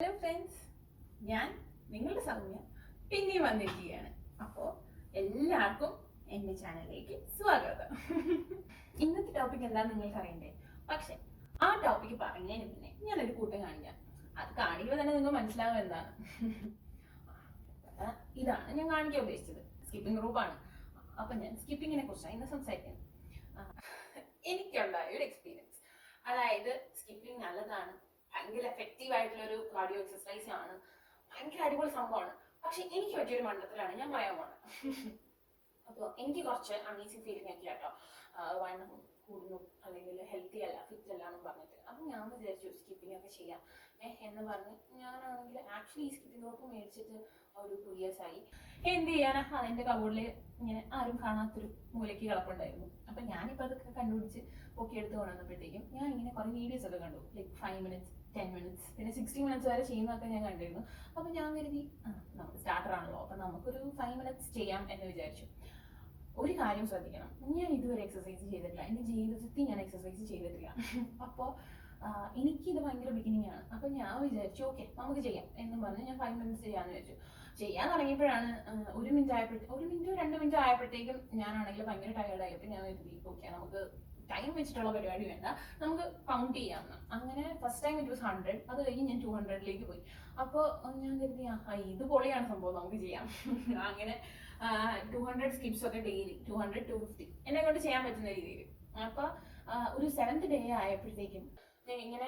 Hello friends, ഞാൻ നിങ്ങളുടെ സൗമ്യ പിന്നെയും വന്നിരിക്കുകയാണ്. അപ്പോൾ എല്ലാവർക്കും എൻ്റെ ചാനലിലേക്ക് സ്വാഗതം. ഇന്നത്തെ ടോപ്പിക് എന്താണെന്ന് നിങ്ങൾക്ക് അറിയണ്ടേ? പക്ഷെ ആ ടോപ്പിക് പറയുന്നതിന് മുന്നേ ഞാനൊരു കൂട്ടം കാണിക്കാം. അത് കാണിക്കുമ്പോൾ തന്നെ നിങ്ങൾക്ക് മനസ്സിലാവും എന്താണ്. ഇതാണ് ഞാൻ കാണിക്കാൻ ഉദ്ദേശിച്ചത്. സ്കിപ്പിംഗ് ഗ്രൂപ്പാണ്. അപ്പൊ ഞാൻ സ്കിപ്പിങ്ങിനെ കുറിച്ചാണ് ഇന്ന് സംസാരിക്കുന്നത്. എനിക്കുണ്ടായ ഒരു എക്സ്പീരിയൻസ്, അതായത് സ്കിപ്പിംഗ് നല്ലതാണ്, ഭയങ്കര എഫക്റ്റീവ് ആയിട്ടുള്ള ഒരു കാർഡിയോ എക്സസൈസ് ആണ്, ഭയങ്കര അടിപൊളി സംഭവമാണ്. പക്ഷെ എനിക്ക് പറ്റിയൊരു മണ്ഡലത്തിലാണ് ഞാൻ പറയാൻ പോകുന്നത്. അപ്പോൾ എനിക്ക് കുറച്ച് അമേസിങ് ഫീലിംഗ് ഒക്കെ കേട്ടോ, വണ്ണം കൂടുന്നു അല്ലെങ്കിൽ ഹെൽത്തി അല്ല, ഫിറ്റ് അല്ല എന്ന് പറഞ്ഞിട്ട്. അപ്പം ഞാൻ വിചാരിച്ചു സ്കിപ്പിംഗ് ഒക്കെ ചെയ്യാം എന്ന് പറഞ്ഞ് ഞാനാണെങ്കിൽ ആക്ച്വലി ഈ സ്കിപ്പിംഗ് റോപ്പ് മേടിച്ചിട്ട് ഒരു 2 years ആയി. എന്ത് ചെയ്യാനാ, അതെൻ്റെ കബോർഡിൽ ഇങ്ങനെ ആരും കാണാത്തൊരു മൂലയ്ക്ക് കിടപ്പുണ്ടായിരുന്നു. അപ്പം ഞാനിപ്പോൾ അതൊക്കെ കണ്ടുപിടിച്ച് പൊക്കിയെടുത്ത് കൊണ്ടുവന്നപ്പോഴത്തേക്കും ഞാൻ ഇങ്ങനെ കുറേ വീഡിയോസ് ഒക്കെ കണ്ടു, ലൈക്ക് 5 minutes, 10 minutes, പിന്നെ 60 minutes വരെ ചെയ്യുന്നതൊക്കെ ഞാൻ കണ്ടിരുന്നു. അപ്പം ഞാൻ കരുതി നമുക്ക് സ്റ്റാർട്ടർ ആണല്ലോ, അപ്പം നമുക്കൊരു 5 minutes ചെയ്യാം എന്ന് വിചാരിച്ചു. ഒരു കാര്യം ശ്രദ്ധിക്കണം, ഞാൻ ഇതുവരെ എക്സസൈസ് ചെയ്തിട്ടില്ല, എൻ്റെ ജീവിതത്തിൽ ഞാൻ എക്സസൈസ് ചെയ്തിട്ടില്ല. അപ്പോൾ എനിക്കിത് ഭയങ്കര ബിഗിനിങ് ആണ്. അപ്പം ഞാൻ വിചാരിച്ചു ഓക്കെ നമുക്ക് ചെയ്യാം എന്നും പറഞ്ഞ് ഞാൻ 5 minutes ചെയ്യാമെന്ന് വിചാരിച്ചു. ചെയ്യാൻ തുടങ്ങിയപ്പോഴാണ് 1 minute ആയപ്പോഴത്തേക്കും 1 minute 2 minute ആയപ്പോഴത്തേക്കും ഞാനാണെങ്കിൽ ഭയങ്കര ടയർഡായി. അപ്പം ഞാൻ കരുതി ഓക്കെ നമുക്ക് ടൈം വെച്ചിട്ടുള്ള പരിപാടി വേണ്ട, നമുക്ക് കൗണ്ട് ചെയ്യാമെന്ന്. അങ്ങനെ ഫസ്റ്റ് ടൈം ഇറ്റ് വാസ് 100, അത് കഴിഞ്ഞ് ഞാൻ 200ലേക്ക് പോയി. അപ്പോൾ ഞാൻ കരുതി ഇത് പൊളിയാണ് സംഭവം, നമുക്ക് ചെയ്യാം. അങ്ങനെ 200 സ്കിപ്സ് ഒക്കെ ഡെയിലി 200 250 എന്നെ കൊണ്ട് ചെയ്യാൻ പറ്റുന്ന രീതിയിൽ. അപ്പോൾ ഒരു 7th day ആയപ്പോഴത്തേക്കും ഞാൻ ഇങ്ങനെ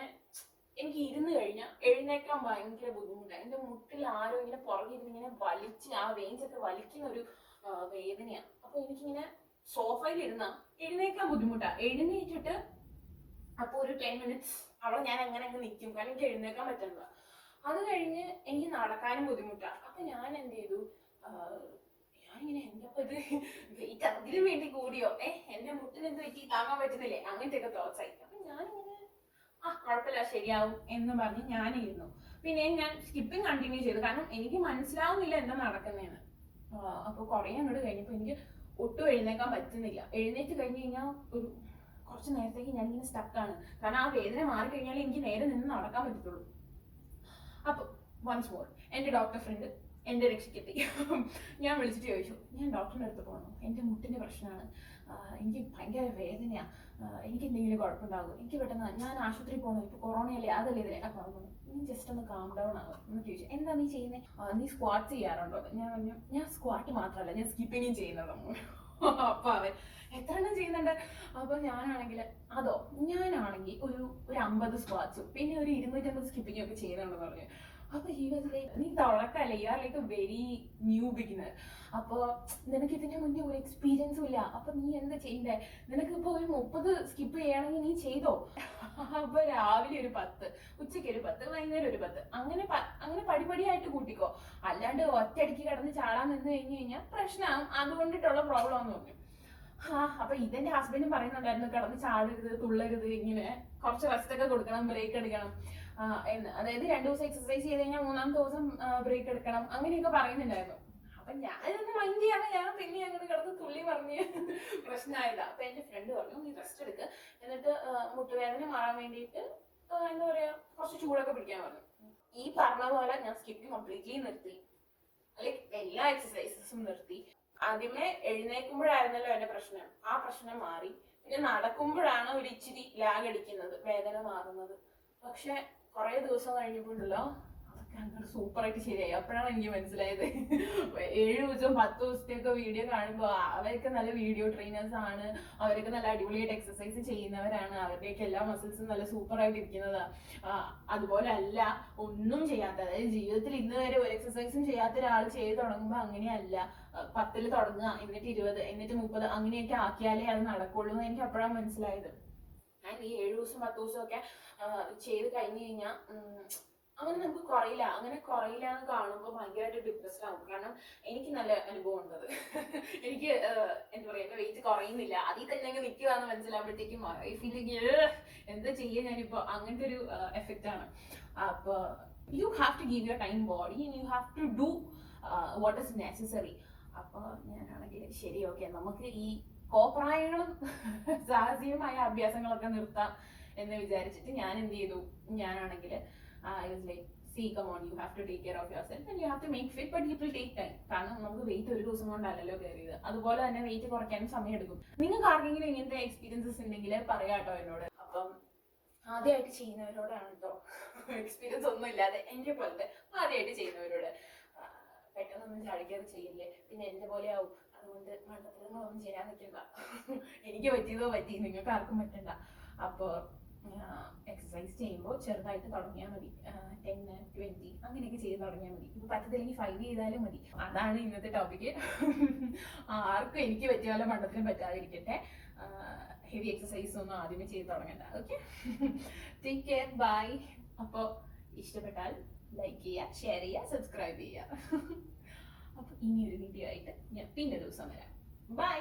എനിക്ക് ഇരുന്ന് കഴിഞ്ഞാൽ എഴുന്നേക്കാൻ ഭയങ്കര ബുദ്ധിമുട്ടാണ്. എൻ്റെ മുട്ടിൽ ആരോ ഇങ്ങനെ പുറകിരുന്ന് ഇങ്ങനെ വലിച്ച് ആ വെയിൻസ് ഒക്കെ വലിക്കുന്ന ഒരു വേദനയാണ്. അപ്പോൾ എനിക്കിങ്ങനെ സോഫയിൽ ഇരുന്ന എഴുന്നേക്കാൻ ബുദ്ധിമുട്ടാണ്. എഴുന്നേറ്റിട്ട് അപ്പോൾ ഒരു 10 minutes അവിടെ ഞാൻ അങ്ങനെ അങ്ങ് നിൽക്കും, കാരണം എനിക്ക് എഴുന്നേക്കാൻ പറ്റില്ല. അത് കഴിഞ്ഞ് എനിക്ക് നടക്കാനും ബുദ്ധിമുട്ടാണ്. അപ്പം ഞാൻ എന്ത് ചെയ്തു, ഞാനിങ്ങനെ എന്തപ്പോൾ ഇത് വെയിറ്റ് അതിനു വേണ്ടി കൂടിയോ, എൻ്റെ മുട്ടിന് എന്ത് പറ്റി, താങ്ങാൻ പറ്റുന്നില്ലേ, അങ്ങനത്തെ ഒക്കെ തോട്ട്സ് ആയി. അപ്പം ഞാനിങ്ങനെ കുഴപ്പമില്ല ശരിയാവും എന്ന് പറഞ്ഞ് ഞാനിരുന്നു. പിന്നെ ഞാൻ സ്കിപ്പിംഗ് കണ്ടിന്യൂ ചെയ്തു, കാരണം എനിക്ക് മനസ്സിലാവുന്നില്ല എന്താ നടക്കുന്നതെന്ന്. അപ്പോൾ കുറേ അങ്ങോട്ട് കഴിഞ്ഞപ്പോൾ എനിക്ക് ഒട്ടും എഴുന്നേക്കാൻ പറ്റുന്നില്ല. എഴുന്നേറ്റ് കഴിഞ്ഞ് കഴിഞ്ഞാൽ ഒരു കുറച്ച് നേരത്തേക്ക് ഞാനിങ്ങനെ സ്റ്റക്കാണ്, കാരണം ആ വേദന മാറിക്കഴിഞ്ഞാൽ എനിക്ക് നേരെ നിന്ന് നടക്കാൻ പറ്റത്തുള്ളൂ. അപ്പോൾ വൺസ് മോർ എൻ്റെ ഡോക്ടർ ഫ്രണ്ട് എൻ്റെ രക്ഷയ്ക്കെത്തി. ഞാൻ വിളിച്ചിട്ട് ചോദിച്ചു, ഞാൻ ഡോക്ടറിൻ്റെ അടുത്ത് പോകണോ, എൻ്റെ മുട്ടിൻ്റെ പ്രശ്നമാണ്, എനിക്ക് ഭയങ്കര വേദനയാണ്, എനിക്ക് എന്തെങ്കിലും കുഴപ്പമുണ്ടാകും, എനിക്ക് പെട്ടെന്ന് ഞാൻ ആശുപത്രി പോകണം, ഇപ്പോൾ കൊറോണയല്ലേ അതല്ലേ ഇതിനെ. അപ്പോൾ നീ ജസ്റ്റ് ഒന്ന് കാം ഡൗൺ ആകും എന്ന് ചോദിച്ചു. എന്താ നീ ചെയ്യുന്നത്, നീ സ്ക്വാട്ട് ചെയ്യാറുണ്ടോ? ഞാൻ പറഞ്ഞു ഞാൻ സ്ക്വാട്ട് മാത്രമല്ല ഞാൻ സ്കിപ്പിങ്ങും ചെയ്യുന്നത്. അപ്പോൾ അവൻ എത്ര എണ്ണം ചെയ്യുന്നുണ്ട്? അപ്പോൾ ഞാനാണെങ്കിൽ ഞാനാണെങ്കിൽ ഒരു 50 സ്ക്വാട്സും പിന്നെ ഒരു 250 സ്കിപ്പിങ്ങും ഒക്കെ ചെയ്യുന്നുണ്ടെന്ന് പറഞ്ഞു. അപ്പോൾ ഈ ലൈക്ക് നീ തുടക്കമല്ലേ, you are like very new beginner, അപ്പോൾ നിനക്ക് ഇതിന്റെ മുന്നേ ഒരു എക്സ്പീരിയൻസും ഇല്ല, അപ്പൊ നീ എന്താ ചെയ്യണ്ടേ, നിനക്ക് ഇപ്പോൾ ഒരു 30 സ്കിപ്പ് ചെയ്യണമെങ്കിൽ നീ ചെയ്തോ. അപ്പൊ രാവിലെ ഒരു 10, ഉച്ചയ്ക്ക് ഒരു 10, വൈകുന്നേരം ഒരു 10, അങ്ങനെ പടിപടിയായിട്ട് കൂട്ടിക്കോ, അല്ലാണ്ട് ഒറ്റയടിക്ക് കിടന്ന് ചാടാൻ നിന്ന് കഴിഞ്ഞു കഴിഞ്ഞാൽ പ്രശ്നമാകും, അതുകൊണ്ടിട്ടുള്ള പ്രോബ്ലം എന്ന് പറഞ്ഞു. അപ്പൊ ഇതെന്റെ ഹസ്ബൻഡും പറയുന്നുണ്ടായിരുന്നു, കിടന്ന് ചാടരുത്, തുള്ളരുത്, ഇങ്ങനെ കുറച്ച് റെസ്റ്റ് ഒക്കെ കൊടുക്കണം, ബ്രേക്ക് എടുക്കണം എന്ന്. അതായത് 2 ദിവസം എക്സസൈസ് ചെയ്ത് കഴിഞ്ഞാൽ 3-ാമത്തെ ദിവസം ബ്രേക്ക് എടുക്കണം, അങ്ങനെയൊക്കെ പറയുന്നുണ്ടായിരുന്നു. അപ്പൊ ഞാനിതൊന്നും മൈൻഡ് ചെയ്യാതെ ഞാൻ പിന്നെ അങ്ങനെ കിടന്ന് തുള്ളി പറഞ്ഞ് പ്രശ്നമായതാ. അപ്പൊ എന്റെ ഫ്രണ്ട് പറഞ്ഞു നീ റെസ്റ്റ് എടുക്ക്, എന്നിട്ട് മുട്ടുവേദന മാറാൻ വേണ്ടിയിട്ട് എന്താ പറയാ കുറച്ച് ചൂടൊക്കെ പിടിക്കാൻ പറഞ്ഞു. ഈ പറഞ്ഞ പോലെ ഞാൻ സ്കിപ്പിംഗ് കംപ്ലീറ്റ്ലി നിർത്തി, ലൈക്ക് എല്ലാ എക്സസൈസസും നിർത്തി. ആദ്യമേ എഴുന്നേൽക്കുമ്പോഴായിരുന്നല്ലോ എന്റെ പ്രശ്നം, ആ പ്രശ്നം മാറി. പിന്നെ നടക്കുമ്പോഴാണ് ഒരു ഇച്ചിരി ലാഗ് അടിക്കുന്നത്, വേദന മാറുന്നത്. പക്ഷെ കുറെ ദിവസം കഴിഞ്ഞപ്പോഴല്ലോ അതൊക്കെ അങ്ങനെ സൂപ്പറായിട്ട് ശരിയായി. അപ്പോഴാണ് എനിക്ക് മനസ്സിലായത് 7 ദിവസം 10 ദിവസത്തെയൊക്കെ വീഡിയോ കാണുമ്പോൾ അവരൊക്കെ നല്ല വീഡിയോ ട്രെയിനേഴ്സ് ആണ്, അവരൊക്കെ നല്ല അടിപൊളിയായിട്ട് എക്സസൈസ് ചെയ്യുന്നവരാണ്, അവരുടെയൊക്കെ എല്ലാ മസിൽസും നല്ല സൂപ്പറായിട്ട് ഇരിക്കുന്നതാ. അതുപോലെ അല്ല ഒന്നും ചെയ്യാത്ത, അതായത് ജീവിതത്തിൽ ഇന്ന് വരെ ഒരു എക്സസൈസും ചെയ്യാത്ത ഒരാൾ ചെയ്ത് തുടങ്ങുമ്പോൾ അങ്ങനെയല്ല. 10ൽ തുടങ്ങുക, എന്നിട്ട് 20, എന്നിട്ട് 30, അങ്ങനെയൊക്കെ ആക്കിയാലേ അത് നടക്കുള്ളൂ എന്ന് എനിക്ക് അപ്പോഴാണ് മനസ്സിലായത്. ഈ 7 ദിവസം 10 ദിവസം ഒക്കെ ചെയ്ത് കഴിഞ്ഞു കഴിഞ്ഞാൽ അങ്ങനെ നമുക്ക് കുറയില്ല. അങ്ങനെ കുറയില്ല എന്ന് കാണുമ്പോൾ ഭയങ്കരമായിട്ട് ഡിപ്രസ്ഡ് ആകും. കാരണം എനിക്ക് നല്ല അനുഭവം ഉണ്ടത്. എനിക്ക് എന്താ പറയുക, എന്റെ വെയിറ്റ് കുറയുന്നില്ല, അതിൽ തന്നെ അങ്ങ് നിൽക്കുകയെന്ന് മനസ്സിലാകുമ്പോഴത്തേക്കും എന്താ ചെയ്യുക ഞാനിപ്പോൾ, അങ്ങനത്തെ ഒരു എഫക്റ്റ് ആണ്. അപ്പോൾ you have to give your time body and you have to do what is necessary. അപ്പോൾ ഞാനാണെങ്കിൽ ശരി ഓക്കെ നമുക്ക് ഈ കോപ്രായങ്ങളും സാഹസികമായ അഭ്യാസങ്ങളൊക്കെ നിർത്താം എന്ന് വിചാരിച്ചിട്ട് ഞാൻ എന്ത് ചെയ്തു, ഞാനാണെങ്കിൽ see, come on, you have to take care of yourself and you have to make fit, but it will take time. കാരണം നമുക്ക് വെയിറ്റ് ഒരു ദിവസം കൊണ്ടല്ലല്ലോ കയറിയത്. അതുപോലെ തന്നെ വെയിറ്റ് കുറയ്ക്കാനും സമയം എടുക്കും. നിങ്ങൾക്ക് ആർക്കെങ്കിലും ഇങ്ങനത്തെ എക്സ്പീരിയൻസസ് ഉണ്ടെങ്കിൽ പറയാട്ടോ എന്നോട്. അപ്പം ആദ്യമായിട്ട് ചെയ്യുന്നവരോടാണ് കേട്ടോ, എക്സ്പീരിയൻസ് ഒന്നും ഇല്ലാതെ എന്റെ പോലത്തെ ആദ്യമായിട്ട് ചെയ്യുന്നവരോട് പെട്ടെന്നൊന്നും ചാടിക്കാതെ ചെയ്യില്ലേ, പിന്നെ എന്റെ പോലെ ആവും. അതുകൊണ്ട് മണ്ടത്തരങ്ങളൊന്നും ചെയ്യാൻ നിൽക്കണ്ട. എനിക്ക് പറ്റിയതോ പറ്റി, നിങ്ങൾക്ക് ആർക്കും പറ്റണ്ട. അപ്പോൾ എക്സസൈസ് ചെയ്യുമ്പോൾ ചെറുതായിട്ട് തുടങ്ങിയാൽ മതി. 10, 20 അങ്ങനെയൊക്കെ ചെയ്ത് തുടങ്ങിയാൽ മതി. ഇപ്പൊ പറ്റത്തില്ലെങ്കിൽ 5 ചെയ്താലും മതി. അതാണ് ഇന്നത്തെ ടോപ്പിക്ക്. ആർക്കും എനിക്ക് പറ്റിയ പോലെ മണ്ടത്തിനും പറ്റാതിരിക്കട്ടെ. ഹെവി എക്സസൈസ് ഒന്നും ആദ്യമേ ചെയ്ത് തുടങ്ങണ്ട. Okay, take care, bye. അപ്പോൾ ഇഷ്ടപ്പെട്ടാൽ ലൈക്ക് ചെയ്യുക, ഷെയർ ചെയ്യുക, സബ്സ്ക്രൈബ് ചെയ്യുക. അപ്പൊ ഇനിയൊരു വീഡിയോ ആയിട്ട് ഞാൻ പിന്നെ ദിവസം വരാം. ബൈ.